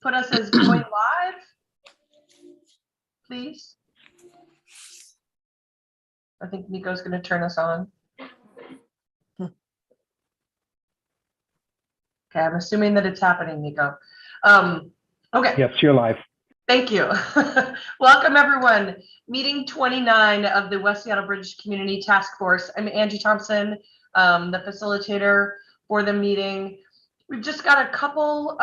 put us as going live, please? I think Nico's going to turn us on. Okay, I'm assuming that it's happening, Nico. Okay. Yes, you're live. Thank you. Welcome, everyone. Meeting 29 of the West Seattle Bridge Community Task Force. I'm Angie Thompson, the facilitator for the meeting. We've just got a couple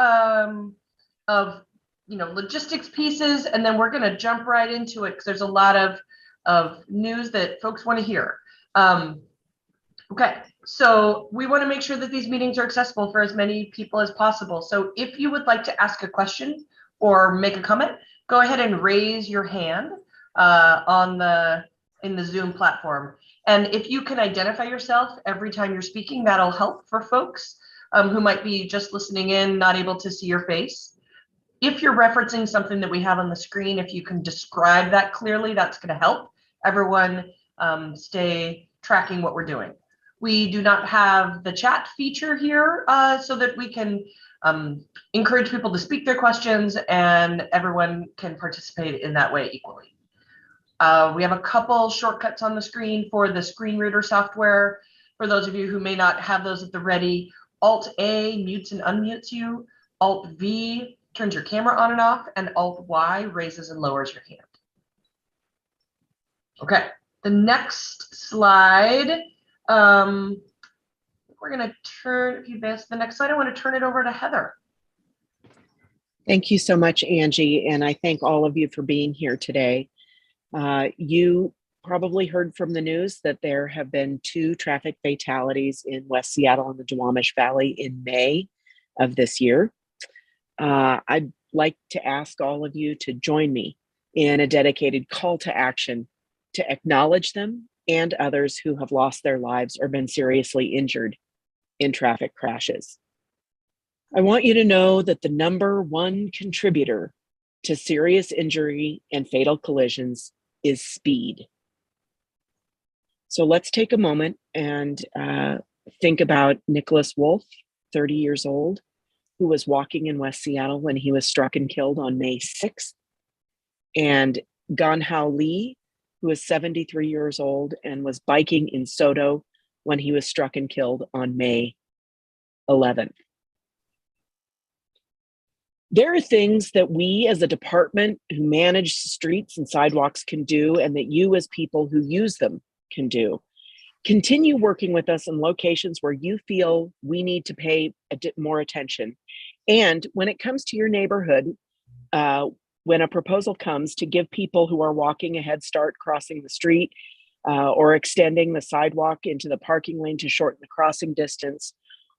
of logistics pieces, and then we're going to jump right into it because there's a lot of news that folks want to hear. Okay, so we want to make sure that these meetings are accessible for as many people as possible. So if you would like to ask a question or make a comment, go ahead and raise your hand in the Zoom platform. And if you can identify yourself every time you're speaking, that'll help for folks who might be just listening in, not able to see your face. If you're referencing something that we have on the screen, if you can describe that clearly, that's going to help everyone stay tracking what we're doing. We do not have the chat feature here so that we can encourage people to speak their questions and everyone can participate in that way equally. We have a couple shortcuts on the screen for the screen reader software. For those of you who may not have those at the ready, Alt-A mutes and unmutes you, Alt-V turns your camera on and off, and Alt-Y raises and lowers your hand. Okay, the next slide, we're going to turn, if you missed the next slide, I want to turn it over to Heather. Thank you so much, Angie, and I thank all of you for being here today. You probably heard from the news that there have been 2 traffic fatalities in West Seattle and the Duwamish Valley in May of this year. I'd like to ask all of you to join me in a dedicated call to action to acknowledge them and others who have lost their lives or been seriously injured in traffic crashes. I want you to know that the #1 contributor to serious injury and fatal collisions is speed. So let's take a moment and think about Nicholas Wolf, 30 years old, who was walking in West Seattle when he was struck and killed on May 6th. And Ganhao Lee, who is 73 years old and was biking in Soto when he was struck and killed on May 11th. There are things that we as a department who manage streets and sidewalks can do, and that you as people who use them can do. Continue working with us in locations where you feel we need to pay more attention. And when it comes to your neighborhood, when a proposal comes to give people who are walking a head start crossing the street or extending the sidewalk into the parking lane to shorten the crossing distance,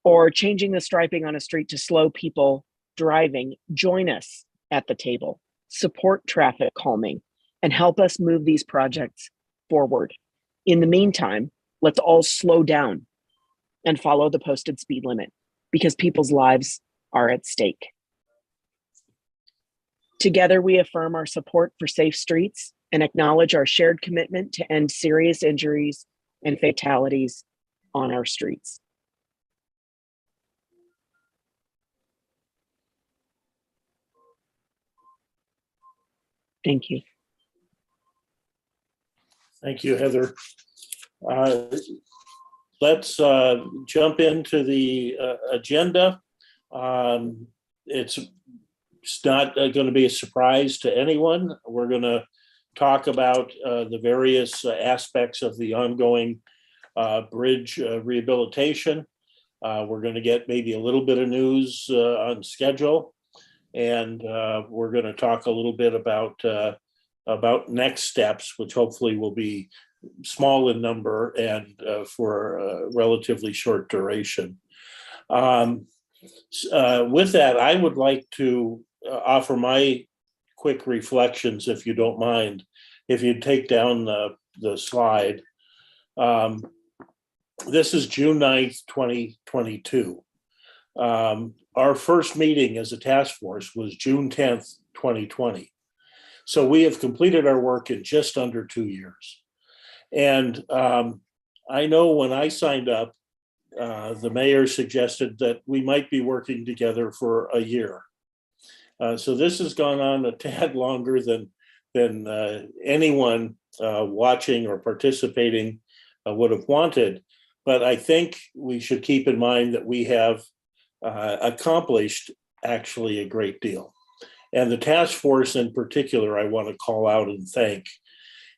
or changing the striping on a street to slow people driving, join us at the table, support traffic calming, and help us move these projects forward. In the meantime, let's all slow down and follow the posted speed limit because people's lives are at stake. Together, we affirm our support for safe streets and acknowledge our shared commitment to end serious injuries and fatalities on our streets. Thank you. Thank you, Heather. Let's jump into the agenda. It's not going to be a surprise to anyone. We're going to talk about the various aspects of the ongoing bridge rehabilitation. We're going to get maybe a little bit of news on schedule. And we're going to talk a little bit about next steps, which hopefully will be small in number and for a relatively short duration. With that, I would like to offer my quick reflections, if you don't mind, if you take down the slide. This is June 9th, 2022. Our first meeting as a task force was June 10th, 2020. So we have completed our work in just under 2 years. And I know when I signed up, the mayor suggested that we might be working together for a year. So this has gone on a tad longer than anyone watching or participating would have wanted. But I think we should keep in mind that we have accomplished actually a great deal. And the task force in particular, I want to call out and thank.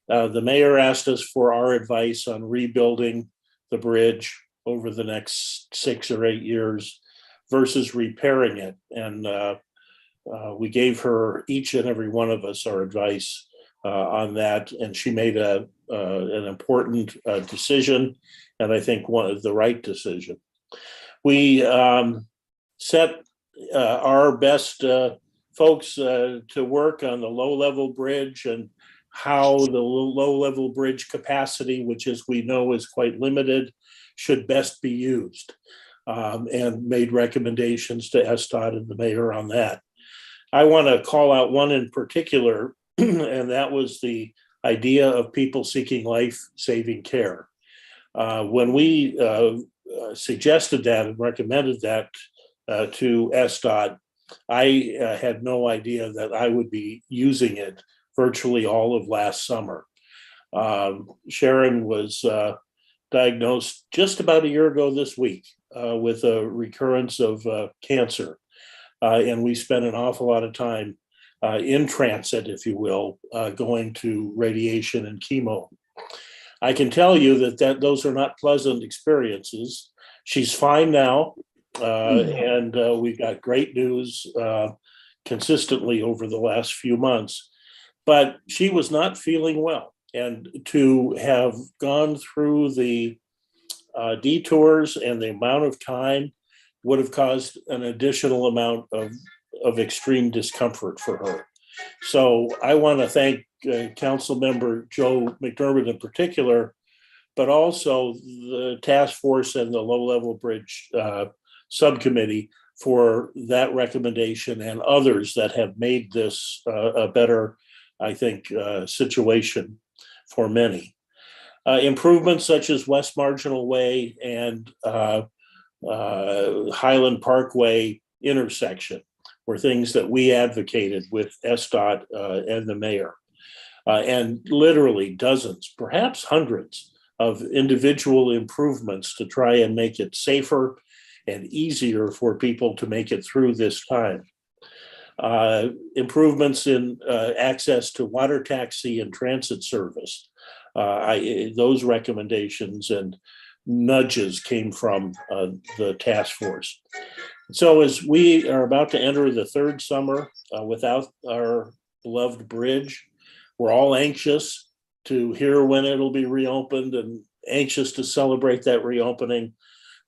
The mayor asked us for our advice on rebuilding the bridge over the next 6 or 8 years versus repairing it. And we gave her, each and every one of us, our advice on that. And she made an important decision, and I think the right decision. We set our best folks to work on the low-level bridge and how the low-level bridge capacity, which as we know is quite limited, should best be used, and made recommendations to SDOT and the mayor on that. I want to call out one in particular, and that was the idea of people seeking life-saving care. When we suggested that and recommended that to SDOT, I had no idea that I would be using it virtually all of last summer. Sharon was diagnosed just about a year ago this week with a recurrence of cancer. And we spent an awful lot of time in transit, if you will, going to radiation and chemo. I can tell you that those are not pleasant experiences. She's fine now, and we've got great news consistently over the last few months. But she was not feeling well, and to have gone through the detours and the amount of time would have caused an additional amount of extreme discomfort for her. So I want to thank Council Member Joe McDermott in particular, but also the task force and the low-level bridge subcommittee for that recommendation, and others that have made this a better, I think, situation for many. Improvements such as West Marginal Way and Highland Parkway intersection were things that we advocated with SDOT and the mayor. And literally dozens, perhaps hundreds of individual improvements to try and make it safer and easier for people to make it through this time. Improvements in access to water taxi and transit service. Those recommendations and nudges came from the task force. So as we are about to enter the third summer without our beloved bridge, we're all anxious to hear when it'll be reopened and anxious to celebrate that reopening.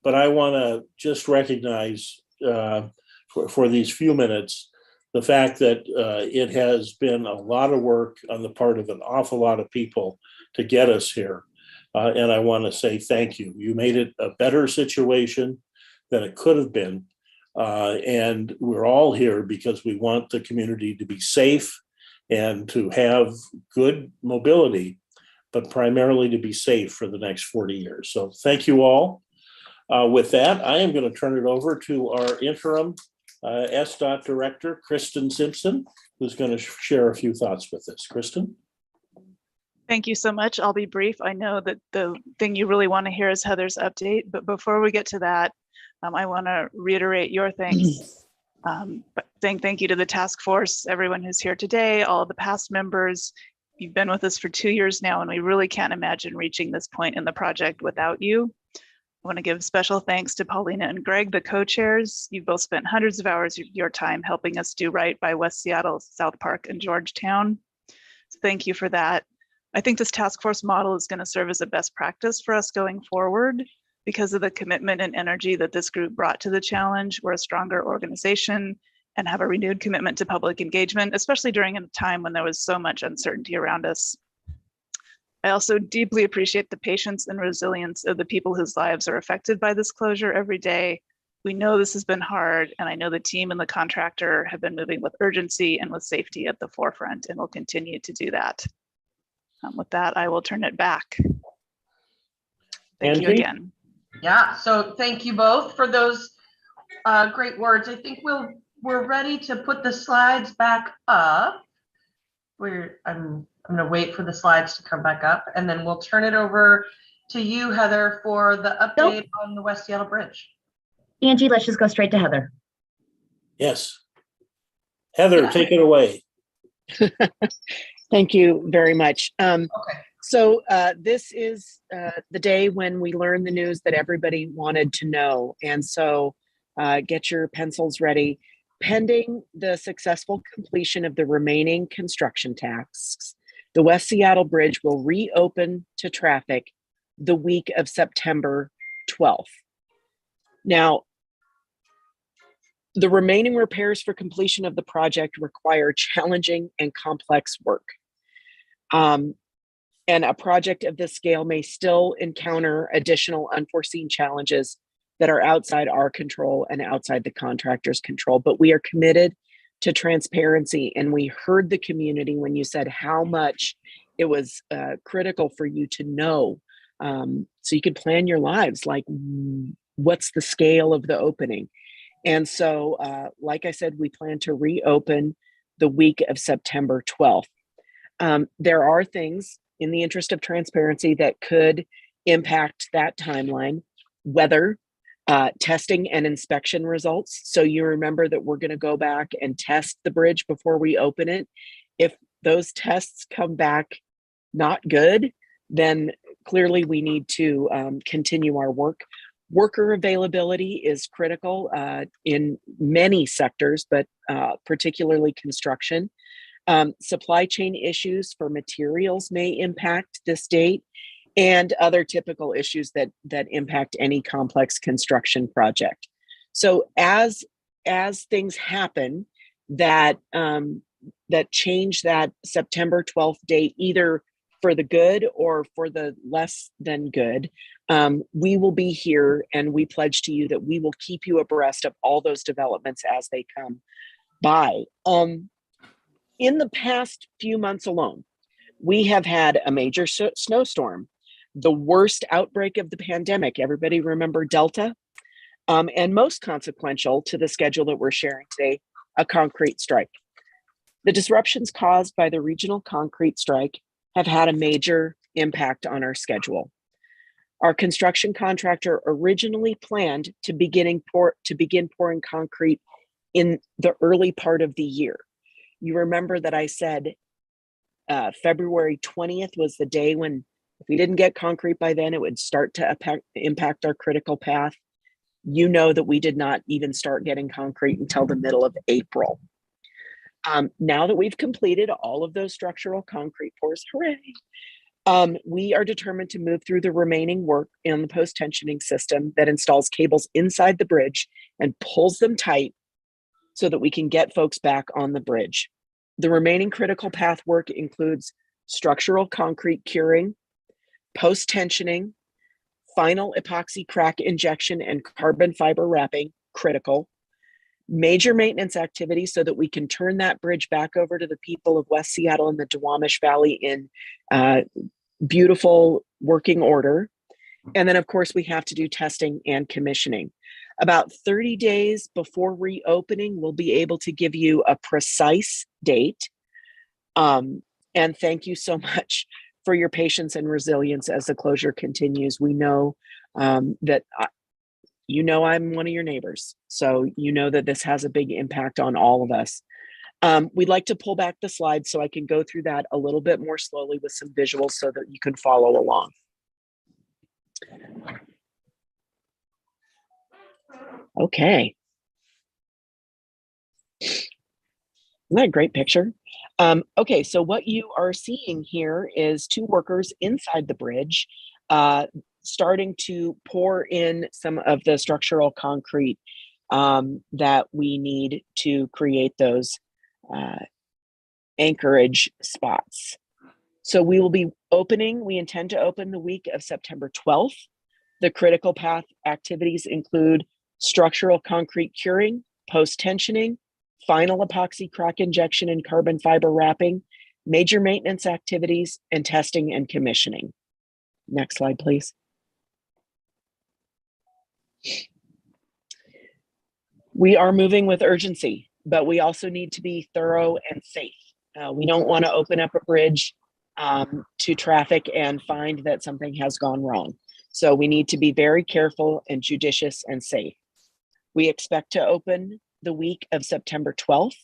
But I want to just recognize for these few minutes the fact that it has been a lot of work on the part of an awful lot of people to get us here. And I want to say thank you. You made it a better situation than it could have been. And we're all here because we want the community to be safe and to have good mobility, but primarily to be safe for the next 40 years. So thank you all. With that, I am going to turn it over to our interim SDOT director, Kristen Simpson, who's going to share a few thoughts with us. Kristen? Thank you so much. I'll be brief. I know that the thing you really want to hear is Heather's update, but before we get to that, I want to reiterate your thanks. Thank you to the task force, everyone who's here today, all of the past members. You've been with us for 2 years now, and we really can't imagine reaching this point in the project without you. I want to give special thanks to Paulina and Greg, the co-chairs. You've both spent hundreds of hours of your time helping us do right by West Seattle, South Park, and Georgetown. So thank you for that. I think this task force model is going to serve as a best practice for us going forward because of the commitment and energy that this group brought to the challenge. We're a stronger organization and have a renewed commitment to public engagement, especially during a time when there was so much uncertainty around us. I also deeply appreciate the patience and resilience of the people whose lives are affected by this closure every day. We know this has been hard, and I know the team and the contractor have been moving with urgency and with safety at the forefront, and will continue to do that. With that, I will turn it back. Thank you again. Yeah, so thank you both for those great words. I think we'll we're ready to put the slides back up. I'm gonna wait for the slides to come back up, and then we'll turn it over to you, Heather, for the update on the West Seattle Bridge. Angie, let's just go straight to Heather. Yes. Heather, take it away. Thank you very much. Okay. So this is the day when we learned the news that everybody wanted to know. And so get your pencils ready. Pending the successful completion of the remaining construction tasks, the West Seattle Bridge will reopen to traffic the week of September 12th. Now, the remaining repairs for completion of the project require challenging and complex work. And a project of this scale may still encounter additional unforeseen challenges that are outside our control and outside the contractor's control, but we are committed to transparency. And we heard the community when you said how much it was critical for you to know, so you could plan your lives, like what's the scale of the opening. And so, like I said, we plan to reopen the week of September 12th. There are things in the interest of transparency that could impact that timeline, weather, testing and inspection results. So you remember that we're going to go back and test the bridge before we open it. If those tests come back not good, then clearly we need to continue our work. Worker availability is critical in many sectors, but particularly construction. Supply chain issues for materials may impact this date, and other typical issues that impact any complex construction project. So as things happen that that change that September 12th date, either for the good or for the less than good, we will be here, and we pledge to you that we will keep you abreast of all those developments as they come by. In the past few months alone, we have had a major snowstorm, the worst outbreak of the pandemic. Everybody remember Delta? And most consequential to the schedule that we're sharing today, a concrete strike. The disruptions caused by the regional concrete strike have had a major impact on our schedule. Our construction contractor originally planned to begin pouring concrete in the early part of the year. You remember that I said February 20th was the day when, if we didn't get concrete by then, it would start to impact our critical path. You know that we did not even start getting concrete until the middle of April. Now that we've completed all of those structural concrete pours, hooray, we are determined to move through the remaining work in the post-tensioning system that installs cables inside the bridge and pulls them tight so that we can get folks back on the bridge. The remaining critical path work includes structural concrete curing, post-tensioning, final epoxy crack injection and carbon fiber wrapping, critical, major maintenance activities so that we can turn that bridge back over to the people of West Seattle and the Duwamish Valley in beautiful working order. And then, of course, we have to do testing and commissioning. About 30 days before reopening, we'll be able to give you a precise date. And thank you so much for your patience and resilience as the closure continues. We know that you know I'm one of your neighbors, so you know that this has a big impact on all of us. We'd like to pull back the slides so I can go through that a little bit more slowly with some visuals so that you can follow along. Okay. Isn't that a great picture? Okay, so what you are seeing here is two workers inside the bridge starting to pour in some of the structural concrete that we need to create those anchorage spots. So we will be opening, we intend to open the week of September 12th. The critical path activities include structural concrete curing, post-tensioning, final epoxy crack injection and carbon fiber wrapping, major maintenance activities, and testing and commissioning. Next slide, please. We are moving with urgency. but we also need to be thorough and safe. We don't want to open up a bridge to traffic and find that something has gone wrong. So we need to be very careful and judicious and safe. We expect to open the week of September 12th.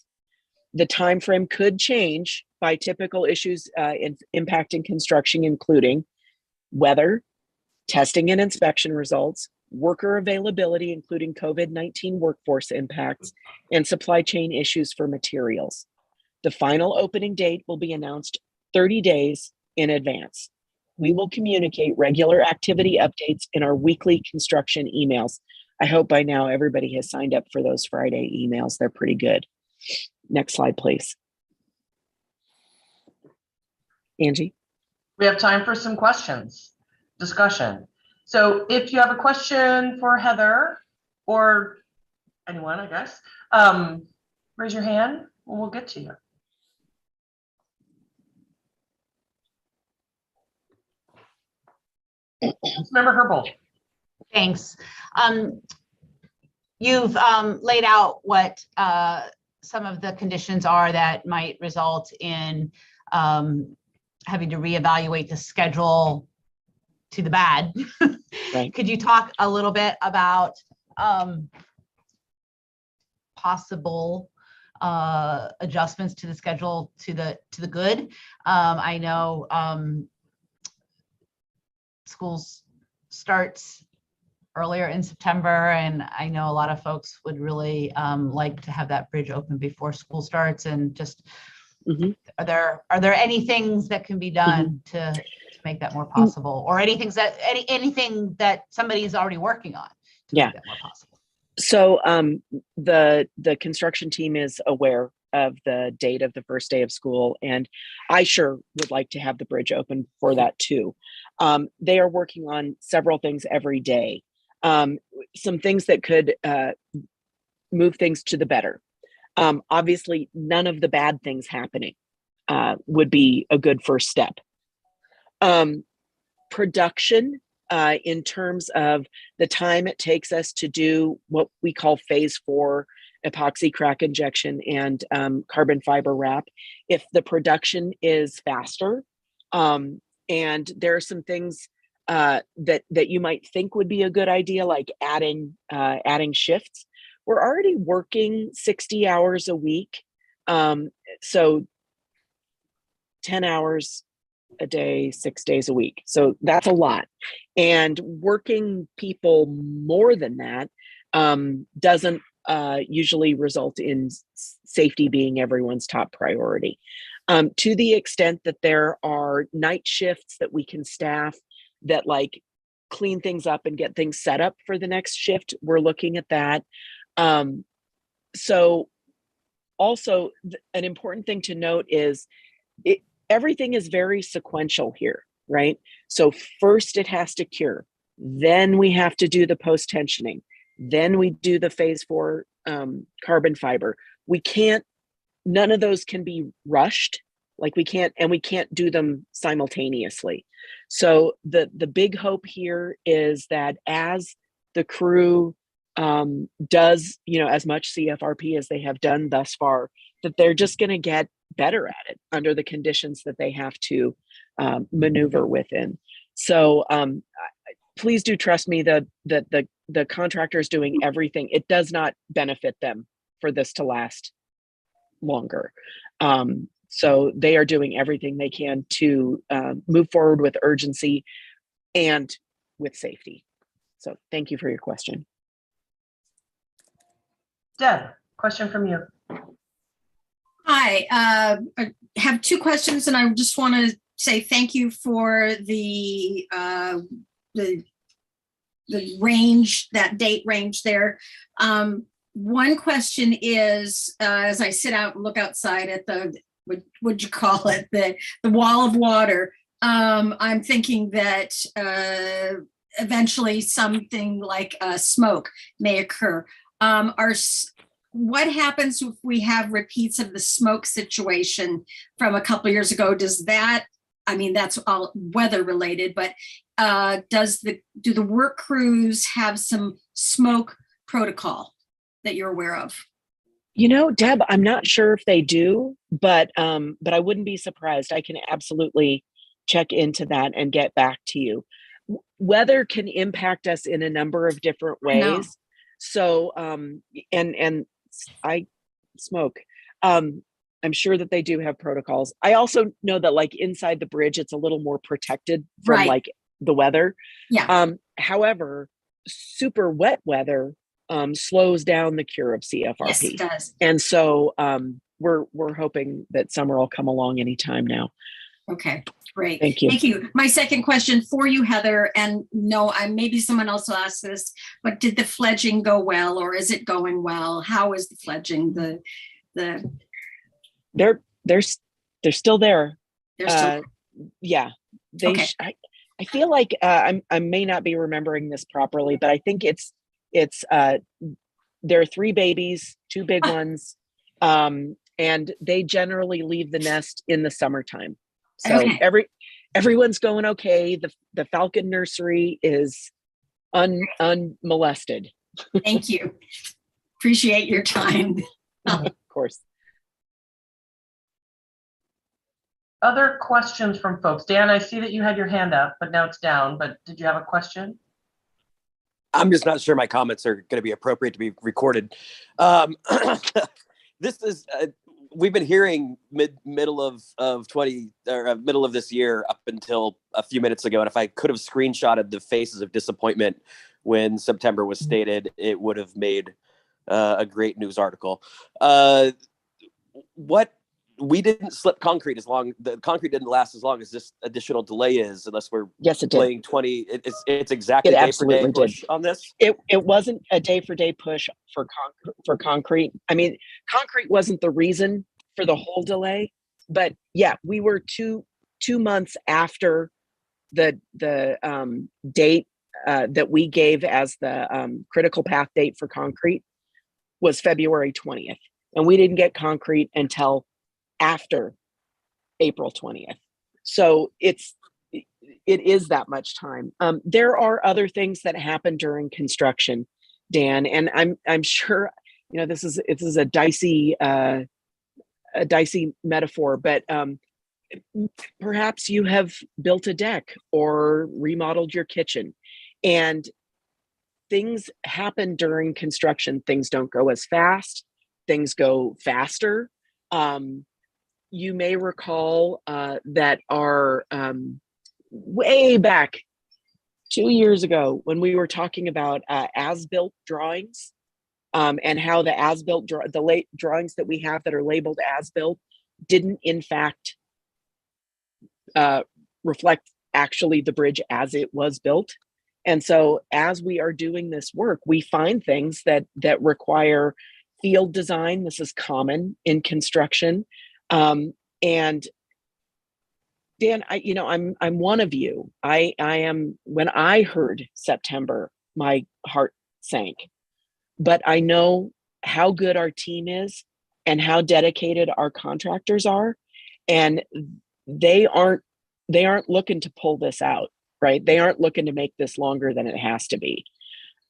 The time frame could change by typical issues impacting construction, including weather, testing and inspection results, worker availability, including COVID-19 workforce impacts, and supply chain issues for materials. The final opening date will be announced 30 days in advance. We will communicate regular activity updates in our weekly construction emails. I hope by now everybody has signed up for those Friday emails. They're pretty good. Next slide, please. Angie? We have time for some questions, discussion. So if you have a question for Heather or anyone, I guess, raise your hand and we'll get to you. Member Herbold. Thanks. You've laid out what some of the conditions are that might result in having to reevaluate the schedule to the bad. Right. Could you talk a little bit about possible adjustments to the schedule to the good? I know schools starts earlier in September, and I know a lot of folks would really like to have that bridge open before school starts. And just are there any things that can be done to make that more possible, or anything that somebody is already working on to make that more possible? So the construction team is aware of the date of the first day of school, and I sure would like to have the bridge open for that too. They are working on several things every day. Some things that could move things to the better. Obviously, none of the bad things happening would be a good first step. Production, in terms of the time it takes us to do what we call phase 4 epoxy crack injection and carbon fiber wrap. If the production is faster, and there are some things that you might think would be a good idea, like adding shifts. We're already working 60 hours a week, so 10 hours a day, 6 days a week. So that's a lot. And working people more than that doesn't usually result in safety being everyone's top priority. To the extent that there are night shifts that we can staff that like clean things up and get things set up for the next shift, we're looking at that. So also an important thing to note is everything is very sequential here, right? So first it has to cure, then we have to do the post-tensioning, then we do the phase 4 carbon fiber. None of those can be rushed. Like we can't do them simultaneously. So the big hope here is that as the crew does, as much CFRP as they have done thus far, that they're just going to get better at it under the conditions that they have to maneuver within. So please do trust me that the contractor is doing everything. It does not benefit them for this to last longer. So they are doing everything they can to move forward with urgency and with safety. So thank you for your question. Deb, question from you. Hi, I have two questions, and I just want to say thank you for the range, that date range there. One question is, as I sit out and look outside at the, what would you call it, the wall of water, I'm thinking that eventually something like smoke may occur. What happens if we have repeats of the smoke situation from a couple of years ago? Does that, I mean, that's all weather related, but do the work crews have some smoke protocol that you're aware of? Deb, I'm not sure if they do, but I wouldn't be surprised. I can absolutely check into that and get back to you. Weather can impact us in a number of different I know. ways. So, and I smoke. I'm sure that they do have protocols. I also know that like inside the bridge, it's a little more protected from Right. like the weather. Yeah. However, super wet weather slows down the cure of Yes, CFRP. it does. And so we're hoping that summer will come along anytime now. Okay, great. Thank you. Thank you. My second question for you, Heather, and no, maybe someone else will ask this, but did the fledging go well, or is it going well? How is the fledging? They're still there. They're still, Yeah. They Okay. I feel like I may not be remembering this properly, but I think it's there are 3 babies, 2 big ones, and they generally leave the nest in the summertime. So Okay. everyone's going okay. The falcon nursery is unmolested. Thank you. Appreciate your time. Of course. Other questions from folks? Dan, I see that you had your hand up, but now it's down. But did you have a question? I'm just not sure my comments are going to be appropriate to be recorded. This is we've been hearing middle of middle of this year up until a few minutes ago, and if I could have screenshotted the faces of disappointment when September was stated, it would have made a great news article. What we didn't slip concrete the concrete didn't last as long as this additional delay is, unless we're Yes, it did. playing 20. It's exactly It day for day absolutely push did. on this. It wasn't a day for day push for concrete. I mean, concrete wasn't the reason for the whole delay, but yeah, we were two months after the date that we gave as the critical path date for concrete was February 20th, and we didn't get concrete until after April 20th. So it is that much time. There are other things that happen during construction, Dan, and I'm sure this is a dicey metaphor, but perhaps you have built a deck or remodeled your kitchen, and things happen during construction. Things don't go as fast. Things go faster. You may recall that our way back 2 years ago when we were talking about as-built drawings and how the as-built the late drawings that we have that are labeled as-built didn't in fact reflect actually the bridge as it was built. And so as we are doing this work, we find things that require field design. This is common in construction. And Dan, I'm one of you. I am. When I heard September, my heart sank. But I know how good our team is and how dedicated our contractors are, and they aren't looking to pull this out, right? They aren't looking to make this longer than it has to be.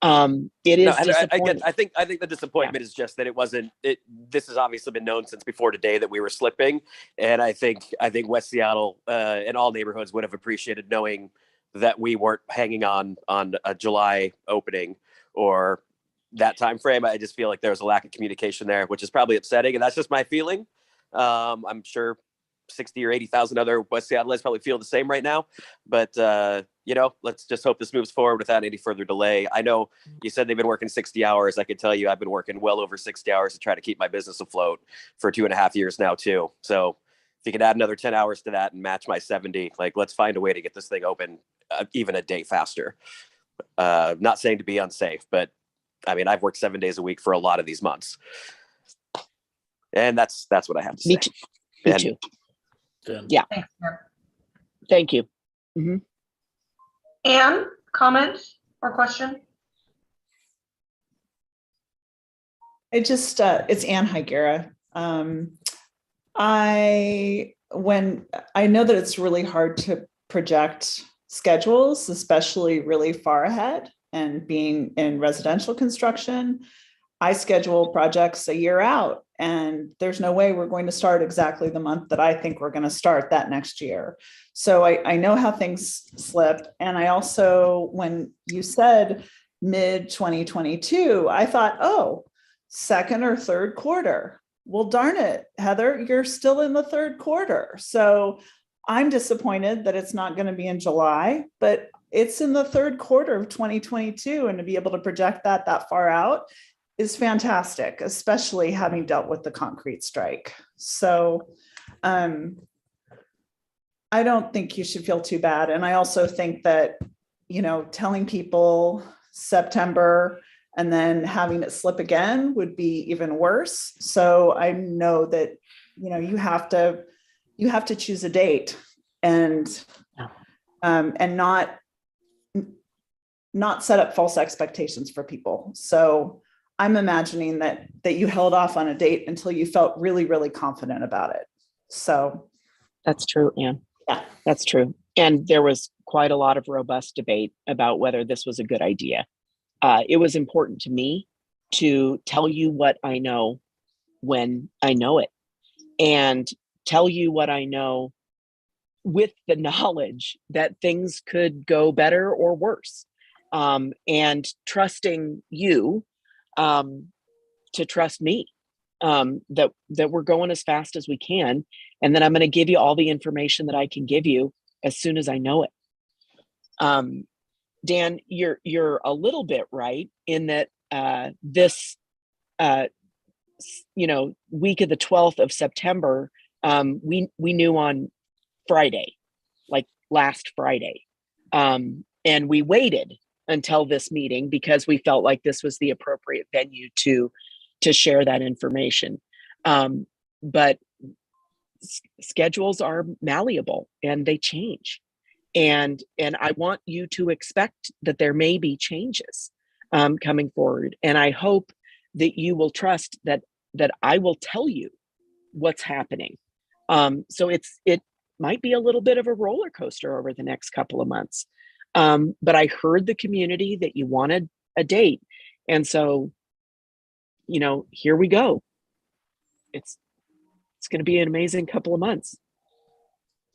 It is disappointing. I think the disappointment is just that it wasn't. This has obviously been known since before today that we were slipping, and I think West Seattle and all neighborhoods would have appreciated knowing that we weren't hanging on a July opening or that time frame. I just feel like there was a lack of communication there, which is probably upsetting, and that's just my feeling. I'm sure 60 or 80,000 other West Seattleites probably feel the same right now, but let's just hope this moves forward without any further delay. I know you said they've been working 60 hours. I can tell you I've been working well over 60 hours to try to keep my business afloat for 2.5 years now too. So if you could add another 10 hours to that and match my 70, let's find a way to get this thing open even a day faster. Not saying to be unsafe, but I mean, I've worked 7 days a week for a lot of these months, and that's what I have to say. Me too. Yeah. Thanks, Deb. Thank you. Mm-hmm. Anne, comment or question? It's Anne Higuera. I know that it's really hard to project schedules, especially really far ahead, and being in residential construction. I schedule projects a year out, and there's no way we're going to start exactly the month that I think we're going to start that next year. So I know how things slip. And I also, when you said mid 2022, I thought, oh, second or third quarter. Well, darn it, Heather, you're still in the third quarter. So I'm disappointed that it's not going to be in July, but it's in the third quarter of 2022. And to be able to project that far out is fantastic, especially having dealt with the concrete strike. So I don't think you should feel too bad. And I also think that, telling people September and then having it slip again would be even worse. So I know that, you have to choose a date and not set up false expectations for people. So I'm imagining that you held off on a date until you felt really, really confident about it. So That's true, Anne. yeah, That's true. And there was quite a lot of robust debate about whether this was a good idea. It was important to me to tell you what I know when I know it, and tell you what I know with the knowledge that things could go better or worse, and trusting you to trust me, that we're going as fast as we can, and then I'm going to give you all the information that I can give you as soon as I know it. Dan, you're a little bit right in that this week of the 12th of September, we knew on Friday, like last Friday, and we waited until this meeting because we felt like this was the appropriate venue to share that information. But schedules are malleable and they change. And I want you to expect that there may be changes coming forward. And I hope that you will trust that I will tell you what's happening. So it might be a little bit of a roller coaster over the next couple of months. But I heard the community that you wanted a date. And so, here we go. It's going to be an amazing couple of months.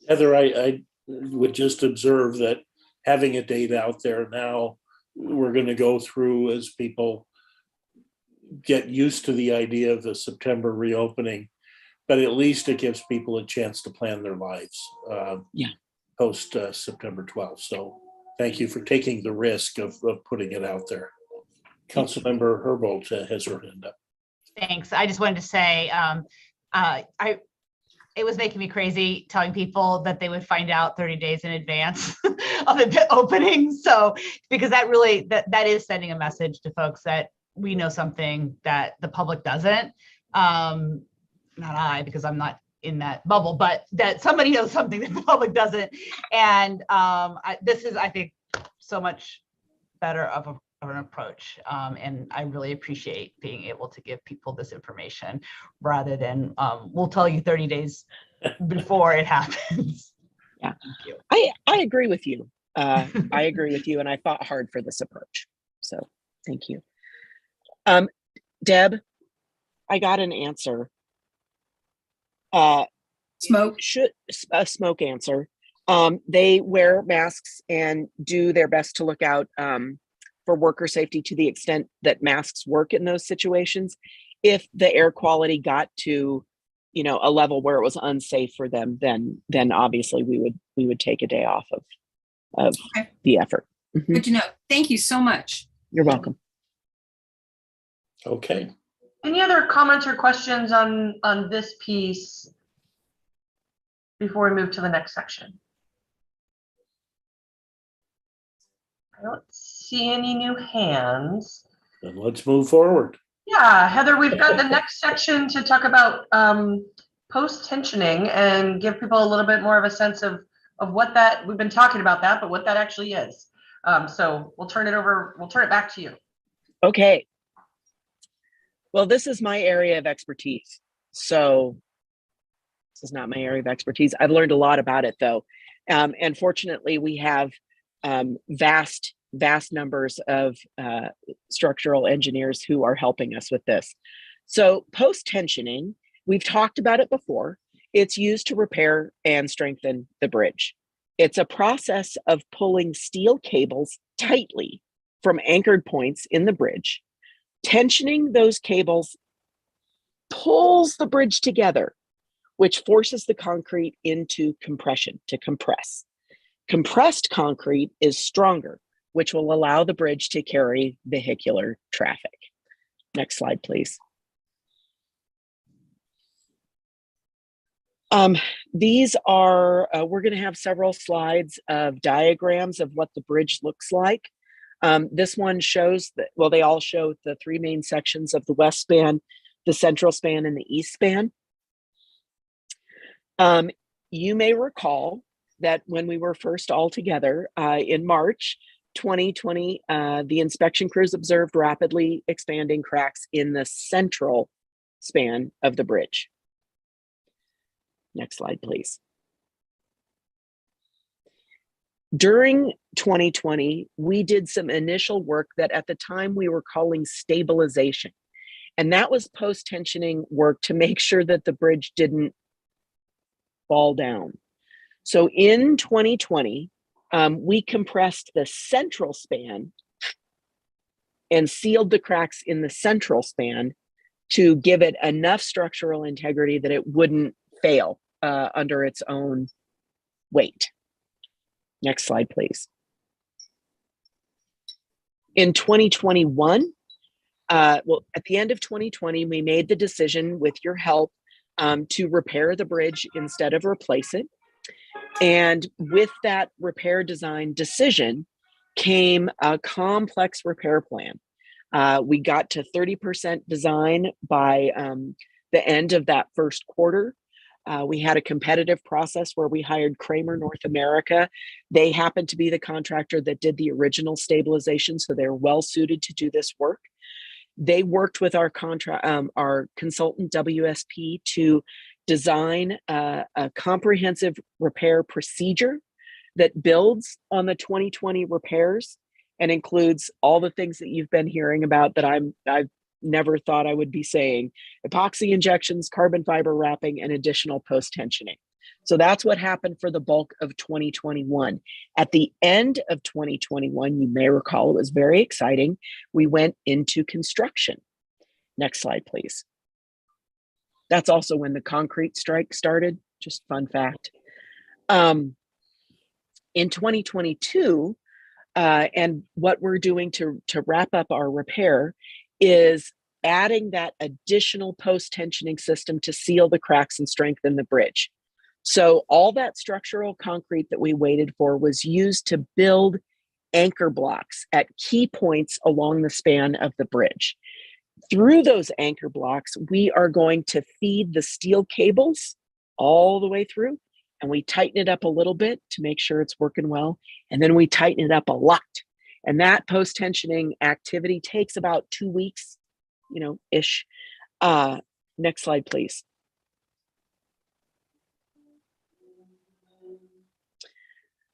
Heather, I would just observe that having a date out there now, we're going to go through as people get used to the idea of the September reopening, but at least it gives people a chance to plan their lives post September 12th. So thank you for taking the risk of putting it out there. Councilmember Herbold has her hand up. Thanks. I just wanted to say, it was making me crazy telling people that they would find out 30 days in advance of the opening. So, because that really, that is sending a message to folks that we know something that the public doesn't. Not I, because I'm not in that bubble, but that somebody knows something that the public doesn't. And this is, I think, so much better of an approach. And I really appreciate being able to give people this information rather than we'll tell you 30 days before it happens. Yeah, I agree with you. I agree with you. And I fought hard for this approach. So thank you. Deb, I got an answer. Smoke. A smoke answer. They wear masks and do their best to look out for worker safety to the extent that masks work in those situations. If the air quality got to, a level where it was unsafe for them, then obviously we would take a day off of Okay. the effort. Mm-hmm. Good to know. Thank you so much. You're welcome. Okay. Any other comments or questions on this piece before we move to the next section? I don't see any new hands. Then let's move forward. Yeah, Heather, we've got the next section to talk about post-tensioning and give people a little bit more of a sense of what that, we've been talking about that, but what that actually is. So we'll turn it back to you. Okay. Well, this is my area of expertise. So this is not my area of expertise. I've learned a lot about it though. And fortunately we have vast vast numbers of structural engineers who are helping us with this. So post-tensioning, we've talked about it before. It's used to repair and strengthen the bridge. It's a process of pulling steel cables tightly from anchored points in the bridge. Tensioning those cables pulls the bridge together, which forces the concrete into compression, to compress. Compressed concrete is stronger, which will allow the bridge to carry vehicular traffic. Next slide, please. These are, we're going to have several slides of diagrams of what the bridge looks like. This one shows that, well, they all show the three main sections of the west span, the central span, and the east span. You may recall that when we were first all together in March 2020, the inspection crews observed rapidly expanding cracks in the central span of the bridge. Next slide, please. During 2020, we did some initial work that at the time we were calling stabilization. And that was post-tensioning work to make sure that the bridge didn't fall down. So in 2020, we compressed the central span and sealed the cracks in the central span to give it enough structural integrity that it wouldn't fail under its own weight. Next slide, please. In 2021, well, at the end of 2020, we made the decision with your help to repair the bridge instead of replace it. And with that repair design decision came a complex repair plan. We got to 30% design by the end of that first quarter. We had a competitive process where we hired Kramer North America. They happened to be the contractor that did the original stabilization, so they're well suited to do this work. They worked with our consultant WSP to design a comprehensive repair procedure that builds on the 2020 repairs and includes all the things that you've been hearing about that I've never thought I would be saying: epoxy injections, carbon fiber wrapping, and additional post-tensioning. So that's what happened for the bulk of 2021. At the end of 2021, you may recall, it was very exciting. We went into construction. Next slide, please. That's also when the concrete strike started, just fun fact. In 2022, and what we're doing to wrap up our repair is adding that additional post-tensioning system to seal the cracks and strengthen the bridge. So all that structural concrete that we waited for was used to build anchor blocks at key points along the span of the bridge. Through those anchor blocks, we are going to feed the steel cables all the way through, and we tighten it up a little bit to make sure it's working well, and then we tighten it up a lot. And that post-tensioning activity takes about 2 weeks, ish. Next slide, please.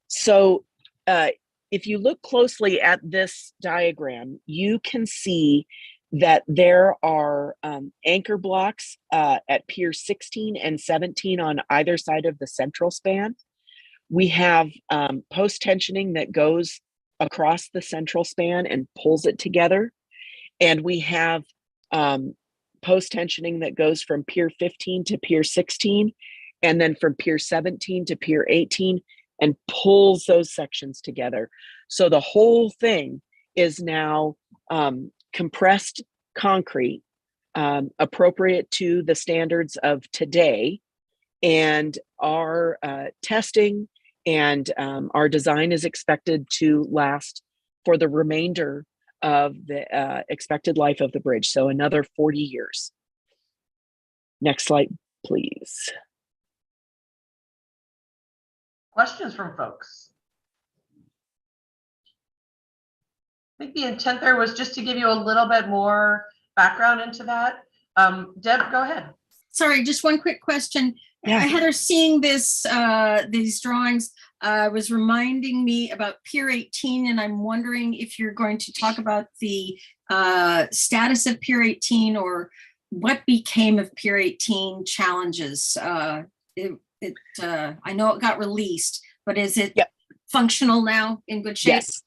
So if you look closely at this diagram, you can see that there are anchor blocks at pier 16 and 17 on either side of the central span. We have post-tensioning that goes across the central span and pulls it together. And we have post-tensioning that goes from pier 15 to pier 16, and then from pier 17 to pier 18, and pulls those sections together. So the whole thing is now compressed concrete, appropriate to the standards of today. And our testing and our design is expected to last for the remainder of the expected life of the bridge. So another 40 years. Next slide, please. Questions from folks? I think the intent there was just to give you a little bit more background into that. Deb, go ahead. Sorry, just one quick question. Heather, seeing this, these drawings was reminding me about Pier 18, and I'm wondering if you're going to talk about the status of Pier 18 or what became of Pier 18 challenges. I know it got released, but is it functional now, in good shape? Yes.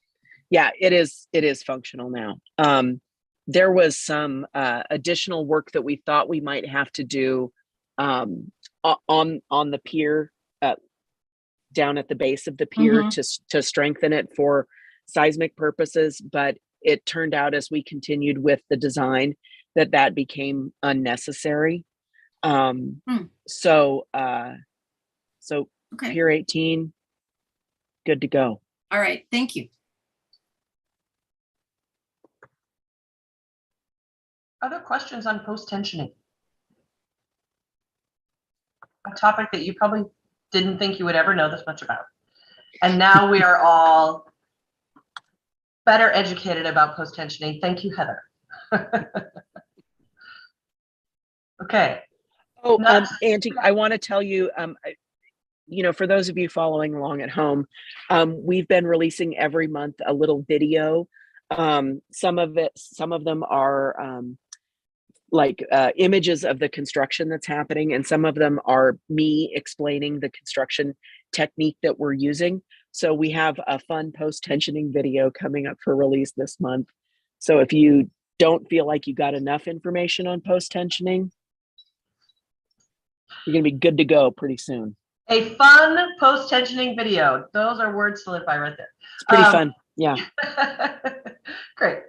Yeah, it is functional now. There was some additional work that we thought we might have to do on the pier, down at the base of the pier to strengthen it for seismic purposes, but it turned out as we continued with the design that became unnecessary. So Okay. Pier 18, good to go. All right, thank you. Other questions on post-tensioning? A topic that you probably didn't think you would ever know this much about. And now we are all better educated about post-tensioning. Thank you, Heather. Okay. Oh, Auntie, I want to tell you, for those of you following along at home, we've been releasing every month a little video. Some of them are images of the construction that's happening, and some of them are me explaining the construction technique that we're using. So we have a fun post-tensioning video coming up for release this month. So if you don't feel like you got enough information on post-tensioning, you're going to be good to go pretty soon. A fun post-tensioning video. Those are words to live by right there. It's pretty fun. Yeah. Great.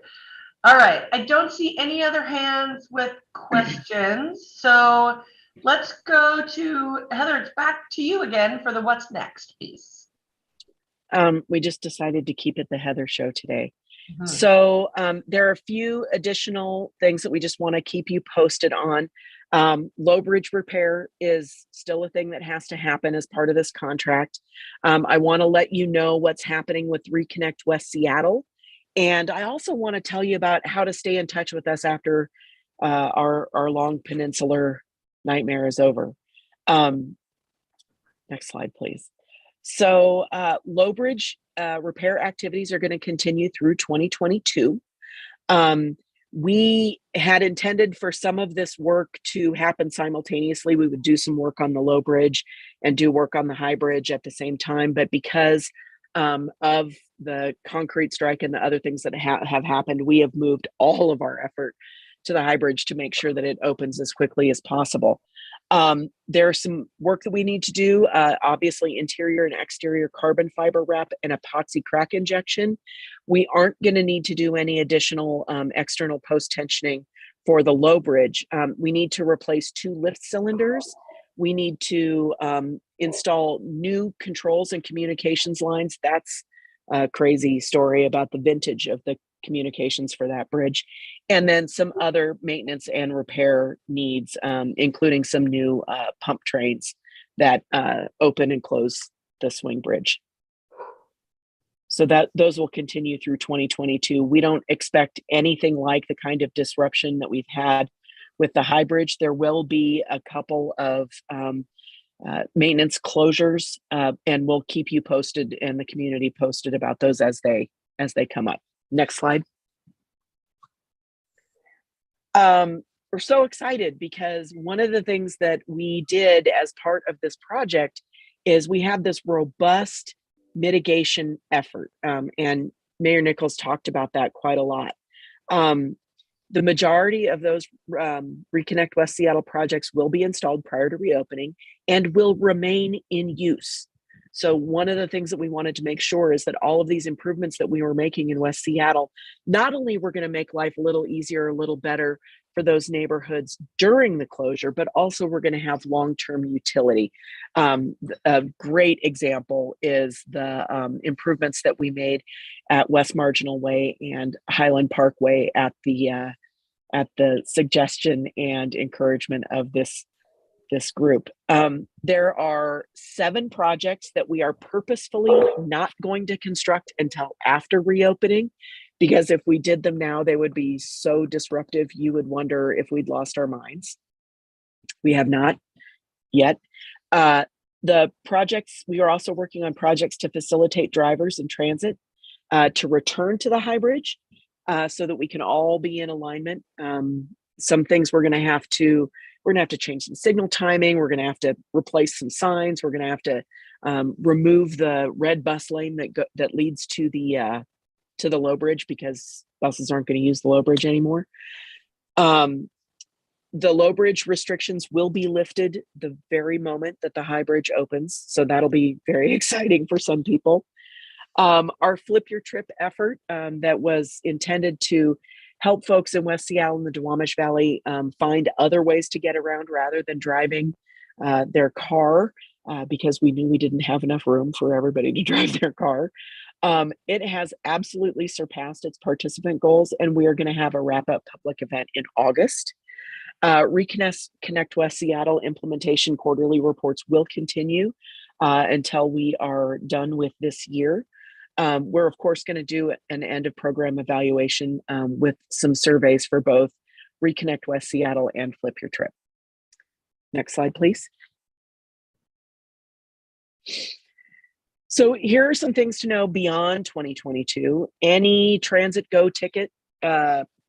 All right. I don't see any other hands with questions. So let's go to Heather. It's back to you again for the what's next piece. We just decided to keep it the Heather show today. So there are a few additional things that we just want to keep you posted on. Low bridge repair is still a thing that has to happen as part of this contract. I want to let you know what's happening with Reconnect West Seattle. And I also want to tell you about how to stay in touch with us after our long peninsular nightmare is over. Next slide, please. So low bridge repair activities are going to continue through 2022. We had intended for some of this work to happen simultaneously. We would do some work on the low bridge and do work on the high bridge at the same time. But because of the concrete strike and the other things that have happened, we have moved all of our effort to the high bridge to make sure that it opens as quickly as possible. There's some work that we need to do, obviously interior and exterior carbon fiber wrap and epoxy crack injection. We aren't going to need to do any additional external post-tensioning for the low bridge. We need to replace 2 lift cylinders. We need to install new controls and communications lines. That's a crazy story about the vintage of the communications for that bridge. And then some other maintenance and repair needs, including some new pump trains that open and close the swing bridge. So that those will continue through 2022. We don't expect anything like the kind of disruption that we've had with the high bridge. There will be a couple of maintenance closures, and we'll keep you posted and the community posted about those as they come up. Next slide. We're so excited because one of the things that we did as part of this project is we have this robust mitigation effort, and Mayor Nichols talked about that quite a lot. The majority of those Reconnect West Seattle projects will be installed prior to reopening and will remain in use. So one of the things that we wanted to make sure is that all of these improvements that we were making in West Seattle, not only were going to make life a little easier, a little better for those neighborhoods during the closure, but also we're going to have long-term utility. A great example is the improvements that we made at West Marginal Way and Highland Parkway at the suggestion and encouragement of this group. There are 7 projects that we are purposefully not going to construct until after reopening, because if we did them now, they would be so disruptive, you would wonder if we'd lost our minds. We have not yet. The projects, we are also working on projects to facilitate drivers in transit to return to the high bridge so that we can all be in alignment. Some things we're going to have to change some signal timing. We're going to have to replace some signs. We're going to have to remove the red bus lane that leads to the low bridge because buses aren't going to use the low bridge anymore. The low bridge restrictions will be lifted the very moment that the high bridge opens. So that'll be very exciting for some people. Our Flip Your Trip effort that was intended to help folks in West Seattle and the Duwamish Valley find other ways to get around rather than driving their car because we knew we didn't have enough room for everybody to drive their car. It has absolutely surpassed its participant goals, and we are going to have a wrap-up public event in August. Reconnect West Seattle implementation quarterly reports will continue until we are done with this year. We're of course going to do an end of program evaluation with some surveys for both Reconnect West Seattle and Flip Your Trip. Next slide, please. So here are some things to know beyond 2022. Any Transit Go ticket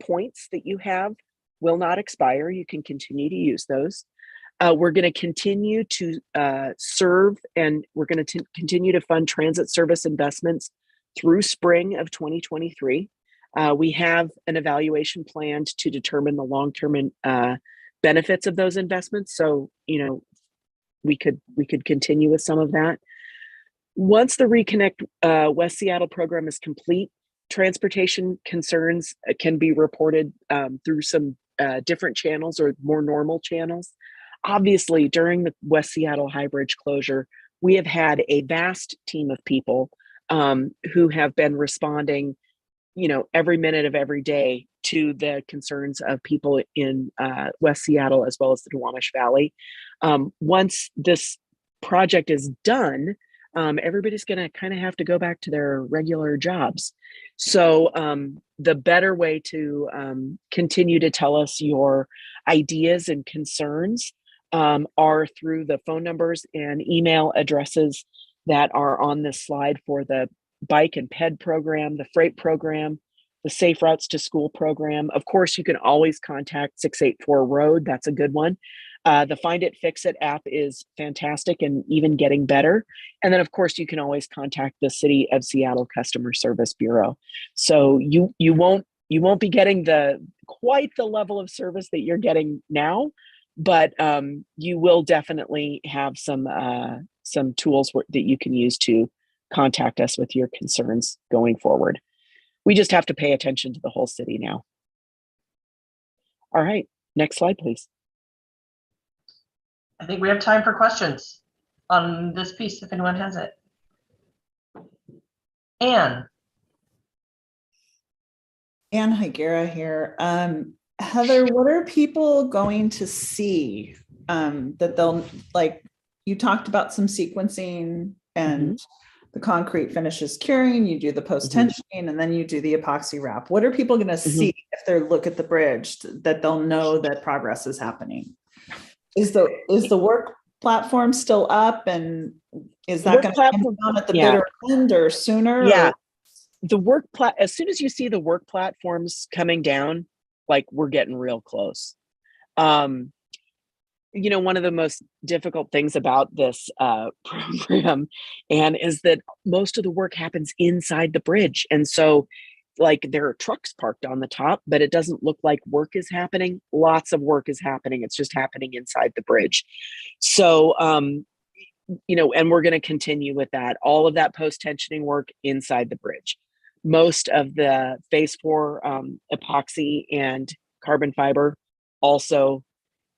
points that you have will not expire. You can continue to use those. We're going to continue to serve, and we're going to continue to fund transit service investments through spring of 2023. We have an evaluation planned to determine the long-term benefits of those investments. So, we could continue with some of that. Once the Reconnect West Seattle program is complete, transportation concerns can be reported through some different channels or more normal channels. Obviously, during the West Seattle High Bridge closure, we have had a vast team of people who have been responding, every minute of every day to the concerns of people in West Seattle as well as the Duwamish Valley. Once this project is done, everybody's going to kind of have to go back to their regular jobs. So the better way to continue to tell us your ideas and concerns are through the phone numbers and email addresses that are on this slide for the bike and ped program, the freight program, the Safe Routes to School program. Of course, you can always contact 684 Road. That's a good one. The Find It, Fix It app is fantastic and even getting better. And then, of course, you can always contact the City of Seattle Customer Service Bureau. So you won't be getting quite the level of service that you're getting now, but you will definitely have some tools that you can use to contact us with your concerns going forward. We just have to pay attention to the whole city now. All right, next slide, please. I think we have time for questions on this piece if anyone has it. Anne Higuera here. Heather, what are people going to see that they'll like? You talked about some sequencing and the concrete finishes curing, you do the post-tensioning, and then you do the epoxy wrap. What are people going to see if they look at the bridge that they'll know that progress is happening? Is the work platform still up, and is that going to come down at the bitter end or sooner? Yeah, the as soon as you see the work platforms coming down, like we're getting real close. One of the most difficult things about this program, is that most of the work happens inside the bridge, and so like there are trucks parked on the top, but it doesn't look like work is happening. Lots of work is happening. It's just happening inside the bridge. So, and we're going to continue with that. All of that post-tensioning work inside the bridge. Most of the phase 4 epoxy and carbon fiber also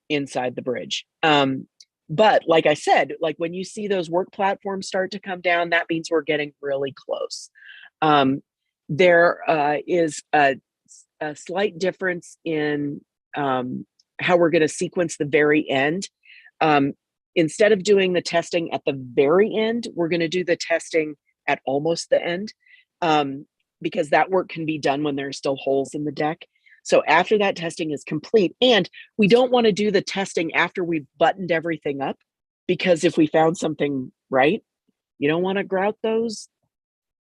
inside the bridge. But like I said, like when you see those work platforms start to come down, that means we're getting really close. There is a slight difference in how we're going to sequence the very end. Instead of doing the testing at the very end, we're going to do the testing at almost the end because that work can be done when there's still holes in the deck. So after that testing is complete, and we don't want to do the testing after we've buttoned everything up because if we found something, right, you don't want to grout those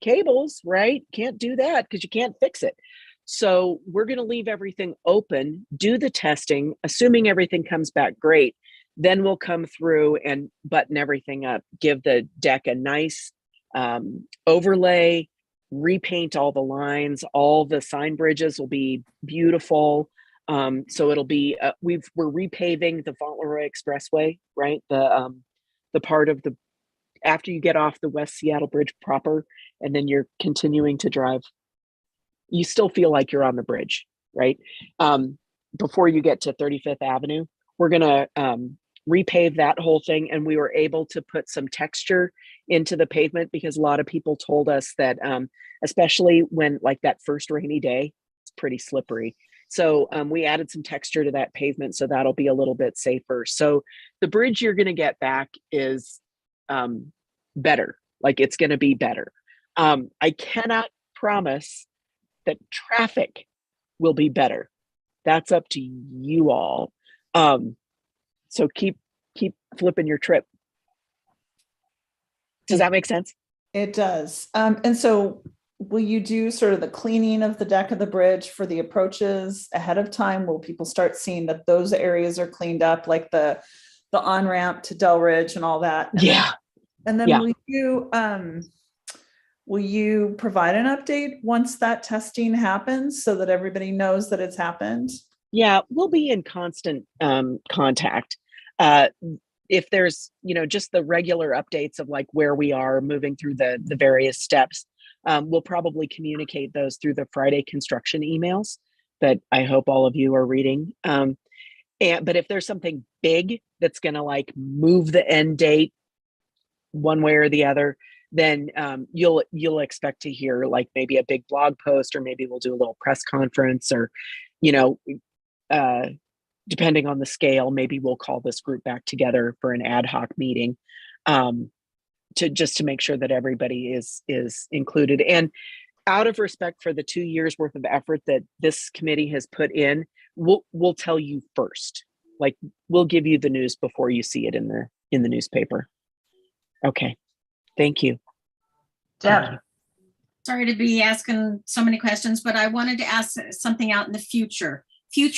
cables, right? Can't do that because you can't fix it. So we're going to leave everything open, do the testing, assuming everything comes back great. Then we'll come through and button everything up, give the deck a nice overlay, repaint all the lines, all the sign bridges will be beautiful. So it'll be, we're repaving the Fauntleroy Expressway, right? The part of the, after you get off the West Seattle Bridge proper, and then you're continuing to drive, you still feel like you're on the bridge, right? Before you get to 35th Avenue, we're gonna repave that whole thing. And we were able to put some texture into the pavement because a lot of people told us that, especially when like that first rainy day, it's pretty slippery. So we added some texture to that pavement, so that'll be a little bit safer. So the bridge you're gonna get back is better, like it's gonna be better. I cannot promise that traffic will be better. That's up to you all. So keep flipping your trip. Does that make sense? It does. And so will you do sort of the cleaning of the deck of the bridge for the approaches ahead of time? Will people start seeing that those areas are cleaned up, like the on-ramp to Delridge and all that? And yeah. then Yeah. will you provide an update once that testing happens so that everybody knows that it's happened? Yeah, we'll be in constant contact. If there's, just the regular updates of like where we are moving through the various steps, we'll probably communicate those through the Friday construction emails that I hope all of you are reading. But if there's something big that's going to like move the end date one way or the other, then you'll expect to hear like maybe a big blog post, or maybe we'll do a little press conference, or depending on the scale, maybe we'll call this group back together for an ad hoc meeting to make sure that everybody is included. And out of respect for the 2 years worth of effort that this committee has put in, we'll tell you first. Like we'll give you the news before you see it in the newspaper. Okay. Thank you. Deb. Sorry to be asking so many questions, but I wanted to ask something out in the future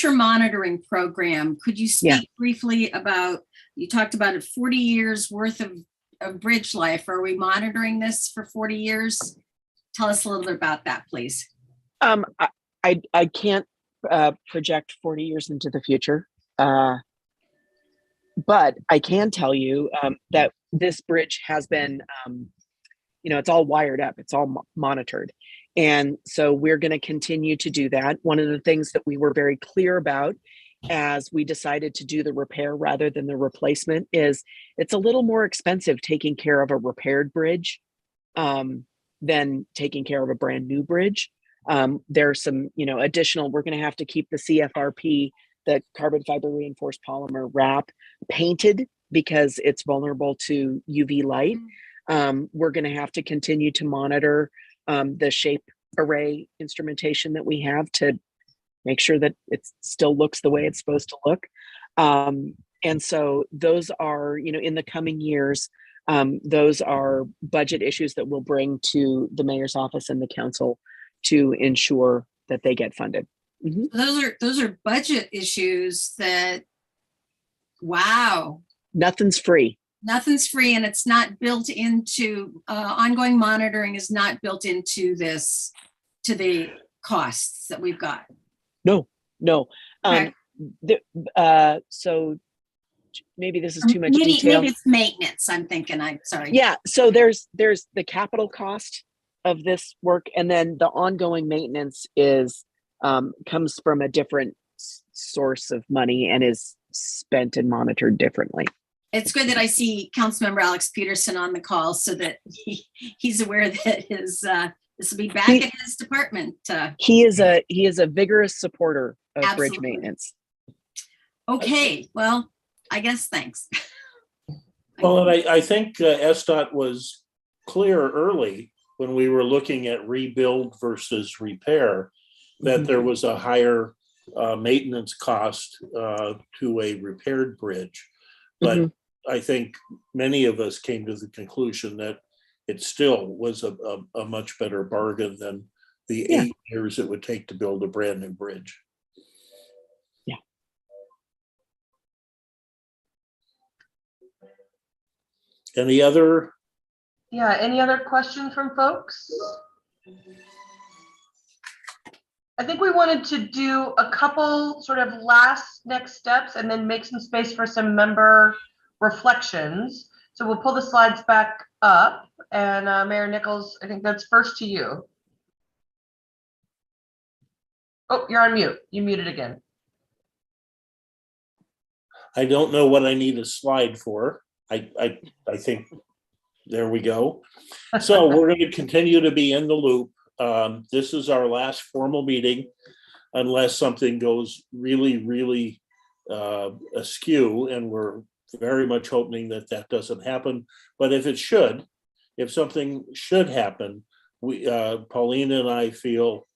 monitoring program. Could you speak briefly about, you talked about it, 40 years worth of bridge life. Are we monitoring this for 40 years? Tell us a little bit about that, please. I can't project 40 years into the future. But I can tell you that this bridge has been, it's all wired up, it's all monitored. And so we're going to continue to do that. One of the things that we were very clear about as we decided to do the repair rather than the replacement is it's a little more expensive taking care of a repaired bridge than taking care of a brand new bridge. There's some, additional, we're going to have to keep the CFRP, the carbon fiber reinforced polymer wrap, painted because it's vulnerable to UV light. We're going to have to continue to monitor the shape array instrumentation that we have to make sure that it still looks the way it's supposed to look. And so those are, in the coming years, those are budget issues that we'll bring to the mayor's office and the council to ensure that they get funded. Mm-hmm. Those are budget issues that, wow. Nothing's free. Nothing's free, and it's not built into, ongoing monitoring is not built into this, to the costs that we've got. No. Okay. So maybe this is too much detail. Maybe it's maintenance, I'm thinking, I'm sorry. Yeah, so there's the capital cost of this work, and then the ongoing maintenance is comes from a different source of money and is spent and monitored differently. It's good that I see Councilmember Alex Peterson on the call so that he's aware that his this will be back in his department. He is a vigorous supporter of Absolutely. bridge maintenance. Okay, well, I guess thanks. Well, and I think SDOT was clear early when we were looking at rebuild versus repair that there was a higher maintenance cost to a repaired bridge. But I think many of us came to the conclusion that it still was a much better bargain than the Yeah. 8 years it would take to build a brand new bridge. Yeah. Any other? Yeah, any other questions from folks? I think we wanted to do a couple sort of last next steps and then make some space for some member reflections. So we'll pull the slides back up, and Mayor Nichols, I think that's first to you. Oh, you're on mute. You muted again. I don't know what I need a slide for. I think, there we go. So we're going to continue to be in the loop. This is our last formal meeting, unless something goes really, really askew, and we're very much hoping that that doesn't happen. But if it should, if something should happen, we, Paulina and I feel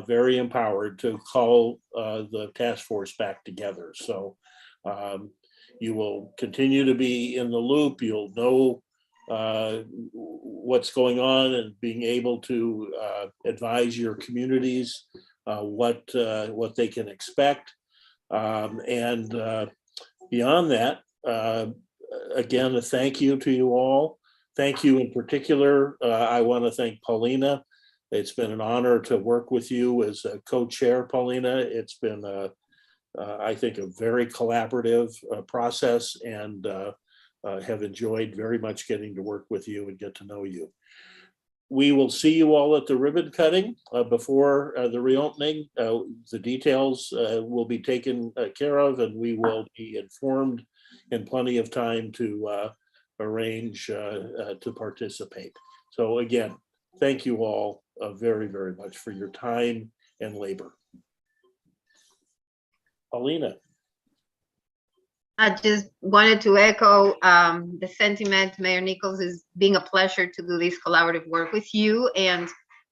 very empowered to call the task force back together. So you will continue to be in the loop. You'll know what's going on and being able to advise your communities what they can expect. And beyond that, again, a thank you to you all. Thank you in particular. I want to thank Paulina. It's been an honor to work with you as a co-chair, Paulina. It's been, I think, a very collaborative process, and have enjoyed very much getting to work with you and get to know you. We will see you all at the ribbon cutting before the reopening. The details will be taken care of, and we will be informed in plenty of time to arrange to participate. So again, thank you all very, very much for your time and labor. Paulina. I just wanted to echo the sentiment, Mayor Nichols. It's been a pleasure to do this collaborative work with you, and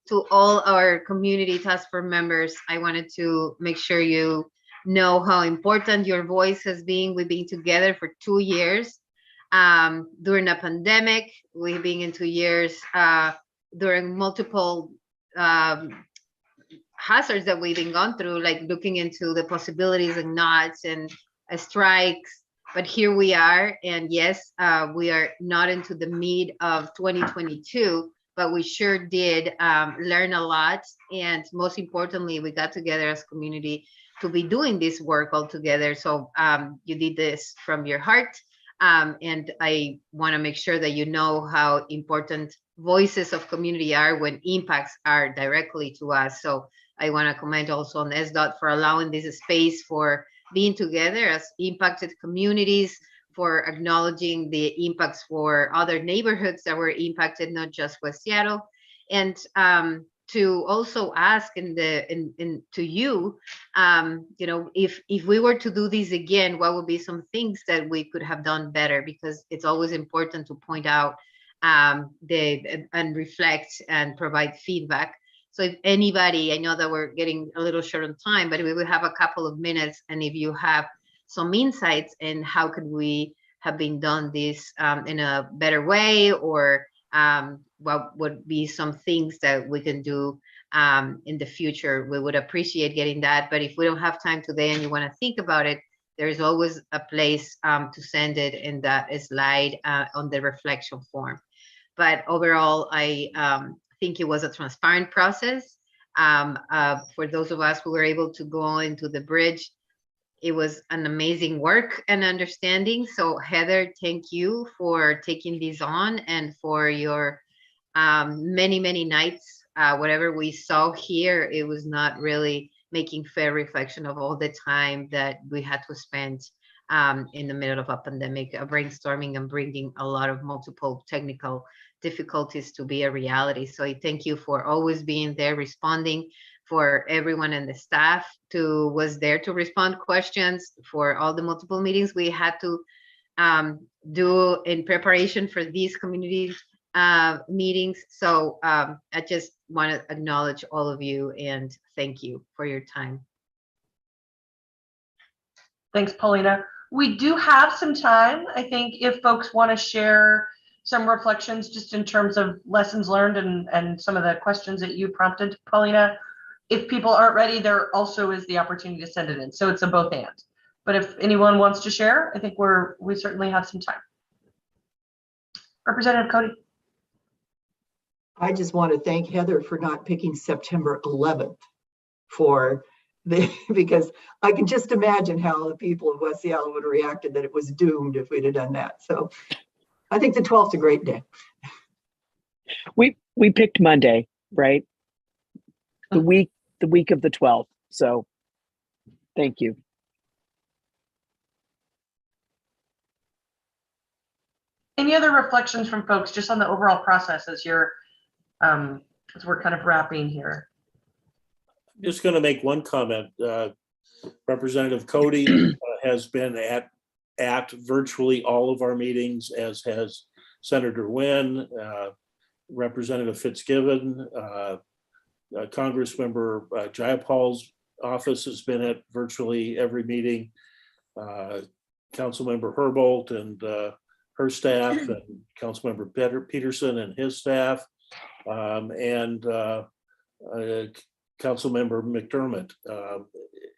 to all our community task force members. I wanted to make sure you know how important your voice has been. We've been together for 2 years during a pandemic. We've been in 2 years during multiple hazards that we've been gone through, like looking into the possibilities and nots and strikes. But here we are, and yes, we are not into the mid of 2022, but we sure did learn a lot. And most importantly, we got together as a community to be doing this work all together. So you did this from your heart. And I want to make sure that you know how important voices of community are when impacts are directly to us. So I want to comment also on SDOT for allowing this space for being together as impacted communities, for acknowledging the impacts for other neighborhoods that were impacted, not just West Seattle. And to also ask to you, you know, if we were to do this again, what would be some things that we could have done better? Because it's always important to point out and reflect and provide feedback. So if anybody, I know that we're getting a little short on time, but we will have a couple of minutes. And if you have some insights in how could we have been done this in a better way, or what would be some things that we can do in the future, we would appreciate getting that. But if we don't have time today and you want to think about it, there is always a place to send it in that slide on the reflection form. But overall, I think it was a transparent process. For those of us who were able to go into the bridge, it was an amazing work and understanding. So Heather, thank you for taking this on and for your many, many nights. Whatever we saw here, it was not really making fair reflection of all the time that we had to spend in the middle of a pandemic, brainstorming and bringing a lot of multiple technical difficulties to be a reality. So I thank you for always being there, responding, for everyone in the staff was there to respond questions, for all the multiple meetings we had to do in preparation for these community meetings. So I just want to acknowledge all of you and thank you for your time. Thanks, Paulina. We do have some time. I think if folks want to share some reflections just in terms of lessons learned and some of the questions that you prompted, Paulina, if people aren't ready, there also is the opportunity to send it in. So it's a both and. But if anyone wants to share, I think we certainly have some time. Representative Cody. I just want to thank Heather for not picking September 11th because I can just imagine how the people of West Seattle would have reacted that it was doomed if we'd have done that. So I think the 12th is a great day. We picked Monday, right? The week of the 12th. So thank you. Any other reflections from folks just on the overall process as we're kind of wrapping here? I'm just going to make one comment. Representative Cody has been at virtually all of our meetings, as has Senator Wynn, Representative Fitzgibbon, Congressmember Jayapal's office has been at virtually every meeting. Councilmember Herbold and her staff, and Councilmember Peterson and his staff, and Councilmember McDermott.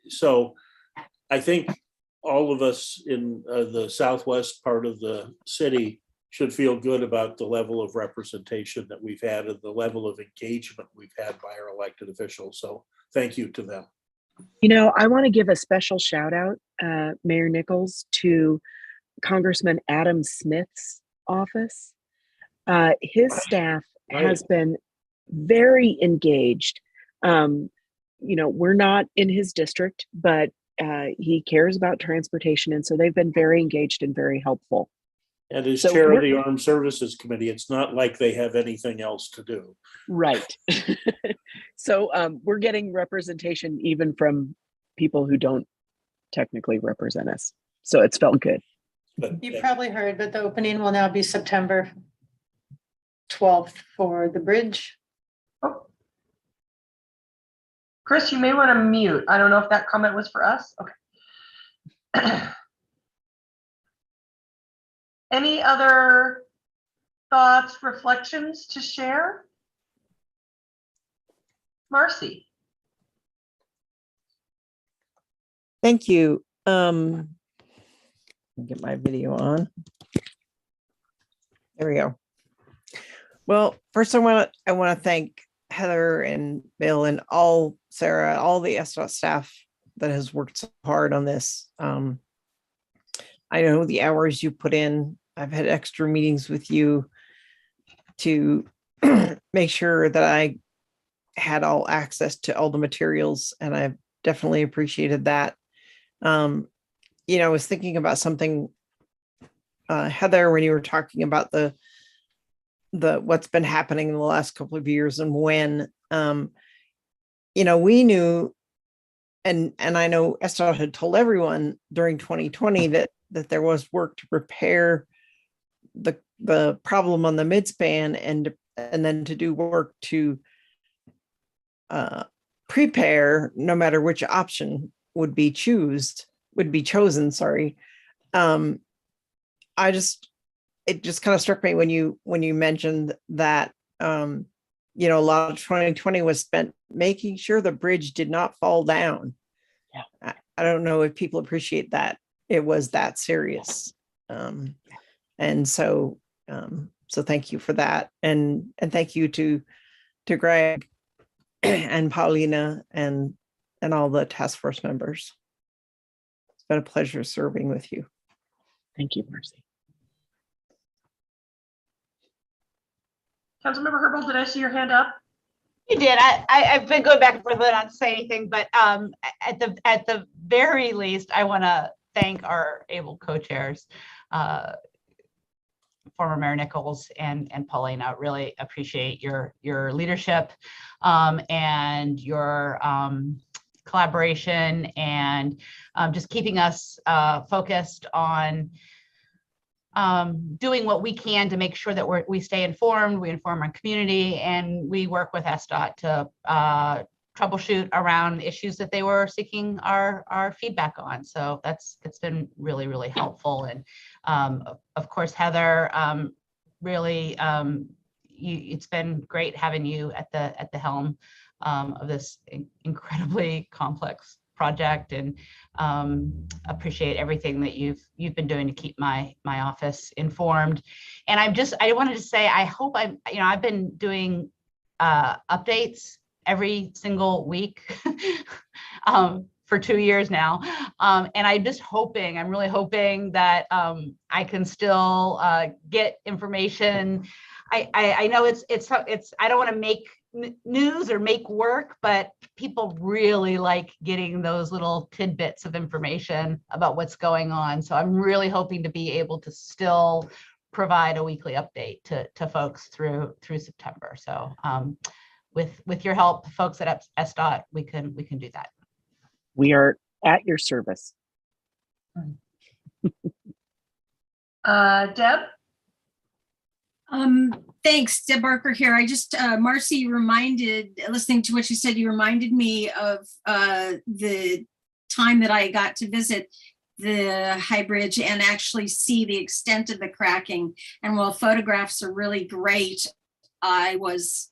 So I think all of us in the southwest part of the city should feel good about the level of representation that we've had and the level of engagement we've had by our elected officials. So thank you to them. You know, I want to give a special shout out, Mayor Nichols, to Congressman Adam Smith's office. His staff has been very engaged. You know, we're not in his district, but he cares about transportation. And so they've been very engaged and very helpful. And as chair of the Armed Services Committee, it's not like they have anything else to do. Right. So we're getting representation even from people who don't technically represent us. So it's felt good. But you probably heard, but the opening will now be September 12th for the bridge. Oh. Chris, you may want to mute. I don't know if that comment was for us. Okay. Any other thoughts, reflections to share? Marcy. Thank you. Get my video on. There we go. Well, first I want to thank Heather and Bill and Sarah, all the SDOT staff that has worked so hard on this. I know the hours you put in. I've had extra meetings with you to make sure that I had all access to all the materials, and I've definitely appreciated that. You know, I was thinking about something, Heather, when you were talking about the what's been happening in the last couple of years, and when, you know, we knew, and I know SDOT had told everyone during 2020 that there was work to repair the problem on the midspan, and then to do work to prepare, no matter which option would be chosen. Sorry. It just kind of struck me when you mentioned that, you know, a lot of 2020 was spent making sure the bridge did not fall down. Yeah. I don't know if people appreciate that it was that serious. And so thank you for that. And thank you to Greg and Paulina and all the task force members. It's been a pleasure serving with you. Thank you, Marcy. Councilmember Herbold, did I see your hand up? You did. I've been going back and forth not to say anything, but at the very least, I want to thank our able co-chairs, former Mayor Nichols and Paulina. Really appreciate your leadership and your collaboration, and just keeping us focused on doing what we can to make sure that we stay informed, we inform our community, and we work with SDOT troubleshoot around issues that they were seeking our feedback on. So it's been really, really helpful. And of course, Heather, really, it's been great having you at the helm of this incredibly complex project, and appreciate everything that you've been doing to keep my office informed. And I wanted to say, I hope I've been doing updates every single week for 2 years now. And I'm really hoping that I can still get information. I know it's I don't want to make news or make work, but people really like getting those little tidbits of information about what's going on. So I'm really hoping to be able to still provide a weekly update to folks through September. So with your help, folks at SDOT, we can do that. We are at your service. Deb? Thanks, Deb Barker here. I just, Marcy listening to what you said, you reminded me of the time that I got to visit the High Bridge and actually see the extent of the cracking. And while photographs are really great, I was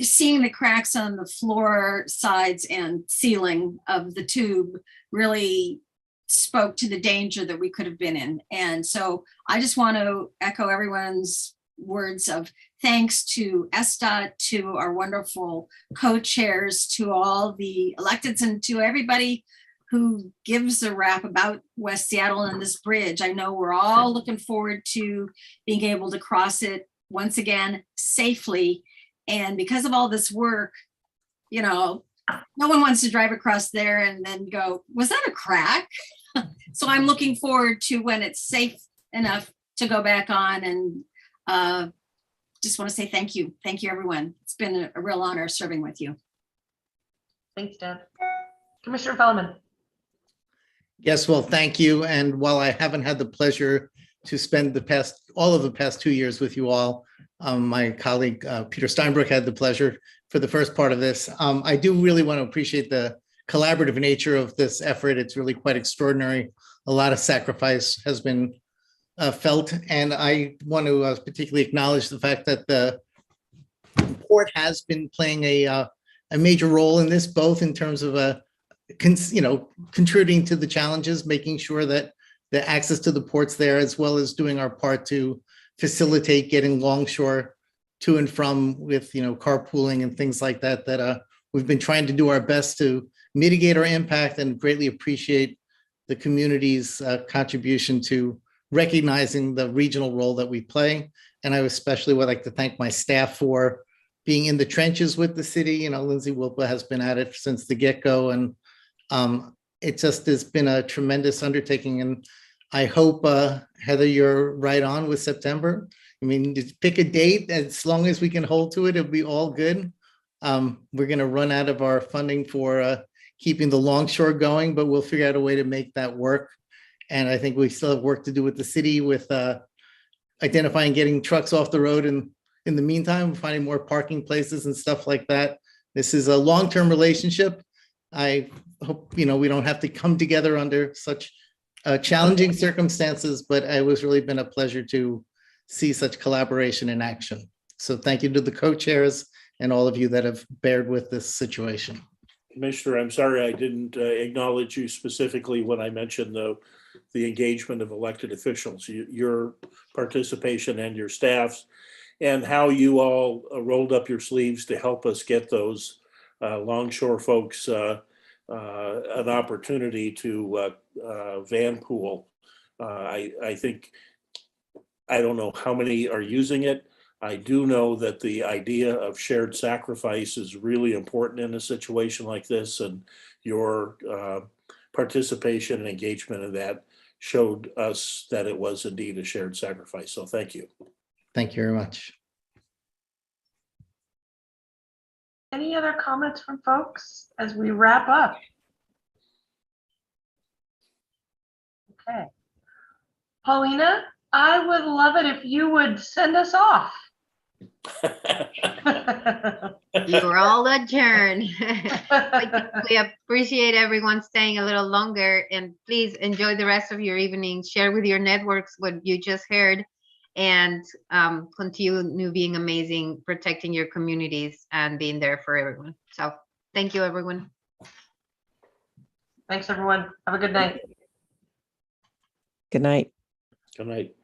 seeing the cracks on the floor, sides, and ceiling of the tube really spoke to the danger that we could have been in. And so I just want to echo everyone's words of thanks to SDOT, to our wonderful co-chairs, to all the electeds, and to everybody who gives a rap about West Seattle and this bridge. I know we're all looking forward to being able to cross it once again safely. And because of all this work, no one wants to drive across there and then go, was that a crack? So I'm looking forward to when it's safe enough to go back on, and just want to say thank you. Thank you, everyone. It's been a real honor serving with you. Thanks, Deb. Commissioner Fellman. Yes, well, thank you. And while I haven't had the pleasure to spend all of the past 2 years with you all, my colleague Peter Steinbrook had the pleasure for the first part of this. I do really want to appreciate the collaborative nature of this effort. It's really quite extraordinary. A lot of sacrifice has been felt, and I want to particularly acknowledge the fact that the port has been playing a major role in this, both in terms of contributing to the challenges, making sure that the access to the port's there, as well as doing our part to facilitate getting longshore to and from with carpooling and things like that. We've been trying to do our best to mitigate our impact, and greatly appreciate the community's contribution to recognizing the regional role that we play. And I especially would like to thank my staff for being in the trenches with the city. Lindsay Wilpa has been at it since the get-go, and it just has been a tremendous undertaking. And I hope, Heather, you're right on with September. I mean, just pick a date. As long as we can hold to it, it'll be all good. We're going to run out of our funding for keeping the longshore going, but we'll figure out a way to make that work. And I think we still have work to do with the city with identifying getting trucks off the road, and in the meantime, finding more parking places and stuff like that. This is a long-term relationship. I hope, we don't have to come together under such challenging circumstances, but it was really been a pleasure to see such collaboration in action. So thank you to the co-chairs and all of you that have bared with this situation. Commissioner, I'm sorry I didn't acknowledge you specifically when I mentioned the engagement of elected officials, your participation and your staff's, and how you all rolled up your sleeves to help us get those longshore folks an opportunity to van pool. I think, I don't know how many are using it. I do know that the idea of shared sacrifice is really important in a situation like this, and your participation and engagement in that showed us that it was indeed a shared sacrifice. So thank you. Thank you very much. Any other comments from folks as we wrap up? Okay. Paulina, I would love it if you would send us off. You're all adjourned. We appreciate everyone staying a little longer, and please enjoy the rest of your evening. Share with your networks what you just heard, and continue being amazing, protecting your communities and being there for everyone. So thank you, everyone. Thanks, everyone. Have a good night. Good night. Good night.